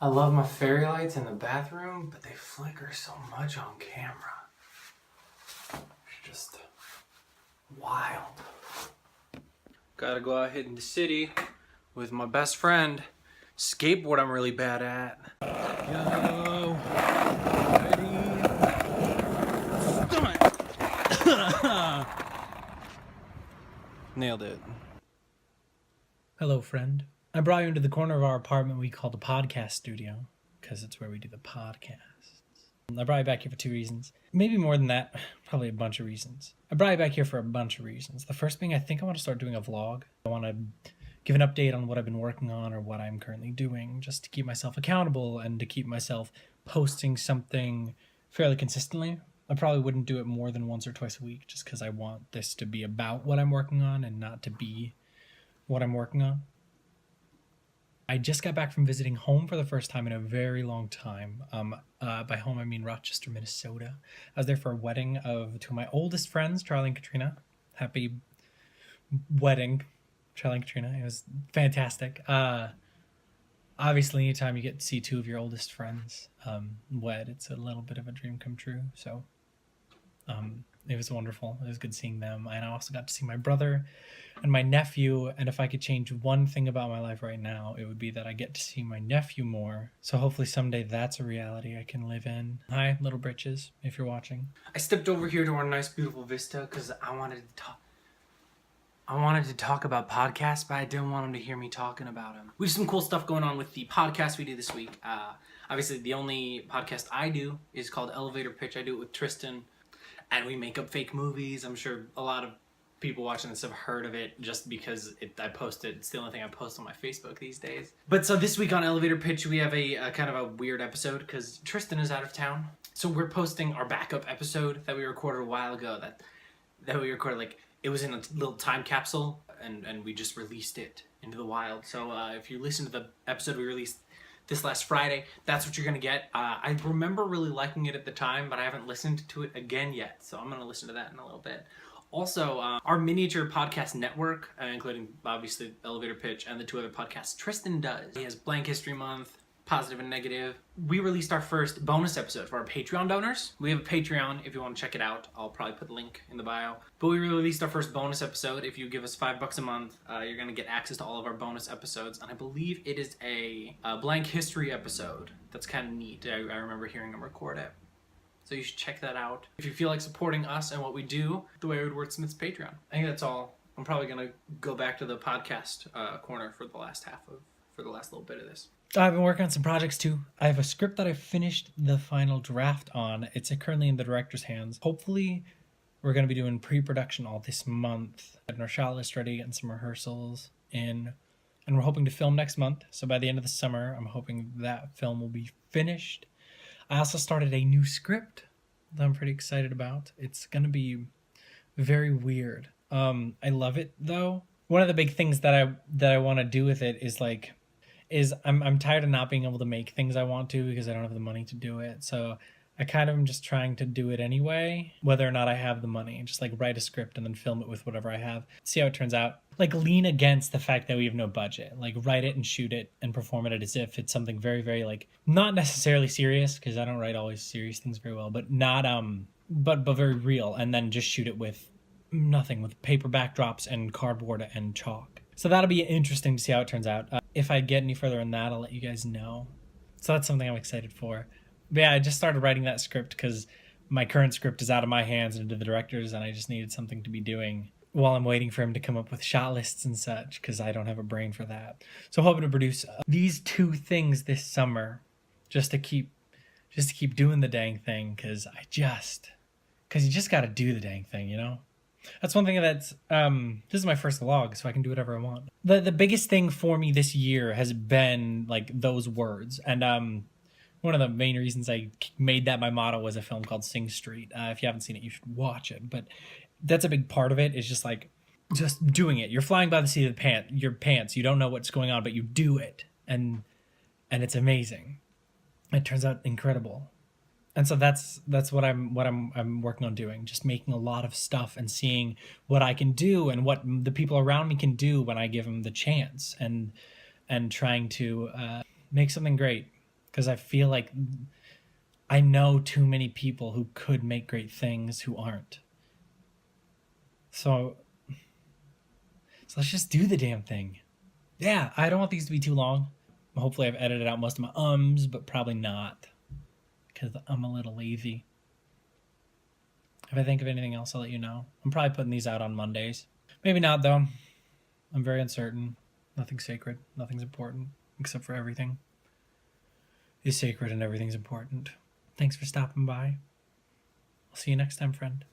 I love my fairy lights in the bathroom, but they flicker so much on camera. It's just wild. Gotta go out hitting the city with my best friend. Skateboard I'm really bad at. Yo, ready? Nailed it. Hello, friend. I brought you into the corner of our apartment we call the podcast studio, because it's where we do the podcasts. I brought you back here for 2 reasons. Maybe more than that, probably a bunch of reasons. I brought you back here for a bunch of reasons. The first being, I think I want to start doing a vlog. I want to give an update on what I've been working on or what I'm currently doing, just to keep myself accountable and to keep myself posting something fairly consistently. I probably wouldn't do it more than once or twice a week, just because I want this to be about what I'm working on and not to be what I'm working on. I just got back from visiting home for the first time in a very long time. By home, I mean Rochester, Minnesota. I was there for a wedding of 2 of my oldest friends, Charlie and Katrina. Happy wedding, Charlie and Katrina. It was fantastic. Obviously, anytime you get to see 2 of your oldest friends wed, it's a little bit of a dream come true. So it was wonderful. It was good seeing them. And I also got to see my brother and my nephew. And if I could change one thing about my life right now, it would be that I get to see my nephew more. So hopefully someday that's a reality I can live in. Hi, Little Britches, if you're watching. I stepped over here to our nice, beautiful vista because I wanted to talk about podcasts, but I didn't want them to hear me talking about them. We have some cool stuff going on with the podcast we do this week. Obviously, the only podcast I do is called Elevator Pitch. I do it with Tristan, and we make up fake movies. I'm sure a lot of people watching this have heard of it just because I post it. It's the only thing I post on my Facebook these days. But so this week on Elevator Pitch, we have a kind of a weird episode because Tristan is out of town. So we're posting our backup episode that we recorded a while ago that we recorded like... It was in a little time capsule, and we just released it into the wild. So if you listen to the episode we released this last Friday, that's what you're going to get. I remember really liking it at the time, but I haven't listened to it again yet. So I'm going to listen to that in a little bit. Also, our miniature podcast network, including obviously Elevator Pitch and the 2 other podcasts Tristan does. He has Blank History Month, Positive and Negative. We released our first bonus episode for our Patreon donors. We have a Patreon if you want to check it out. I'll probably put the link in the bio. But we released our first bonus episode. If you give us $5 a month, you're going to get access to all of our bonus episodes. And I believe it is a Blank History episode. That's kind of neat. I remember hearing him record it. So you should check that out. If you feel like supporting us and what we do, the WayWord WordSmiths Patreon. I think that's all. I'm probably going to go back to the podcast corner for the last little bit of this. I've been working on some projects too. I have a script that I finished the final draft on. It's currently in the director's hands. Hopefully, we're going to be doing pre-production all this month. Getting our shot list ready, getting some rehearsals in. And we're hoping to film next month. So by the end of the summer, I'm hoping that film will be finished. I also started a new script that I'm pretty excited about. It's going to be very weird. I love it though. One of the big things that I want to do with it is I'm tired of not being able to make things I want to because I don't have the money to do it. So I kind of am just trying to do it anyway, whether or not I have the money. Just like write a script and then film it with whatever I have. See how it turns out. Like lean against the fact that we have no budget. Like write it and shoot it and perform it as if it's something very, very like not necessarily serious because I don't write always serious things very well, but not but very real. And then just shoot it with nothing, with paper backdrops and cardboard and chalk. So that'll be interesting to see how it turns out. If I get any further in that, I'll let you guys know. So that's something I'm excited for. But yeah, I just started writing that script because my current script is out of my hands and into the director's, and I just needed something to be doing while I'm waiting for him to come up with shot lists and such, because I don't have a brain for that. So I'm hoping to produce these 2 things this summer just to keep doing the dang thing, because you just got to do the dang thing, you know? That's one thing that's, this is my first vlog, so I can do whatever I want. The biggest thing for me this year has been, like, those words. And one of the main reasons I made that my motto was a film called Sing Street. If you haven't seen it, you should watch it. But that's a big part of it, is just, like, just doing it. You're flying by the seat of your pants. You don't know what's going on, but you do it. And it's amazing. It turns out incredible. And so that's what I'm working on doing, just making a lot of stuff and seeing what I can do and what the people around me can do when I give them the chance, and trying to make something great. Because I feel like I know too many people who could make great things who aren't. So let's just do the damn thing. Yeah, I don't want these to be too long. Hopefully I've edited out most of my ums, but probably not. Because I'm a little lazy. If I think of anything else, I'll let you know. I'm probably putting these out on Mondays. Maybe not, though. I'm very uncertain. Nothing's sacred. Nothing's important. Except for everything is sacred and everything's important. Thanks for stopping by. I'll see you next time, friend.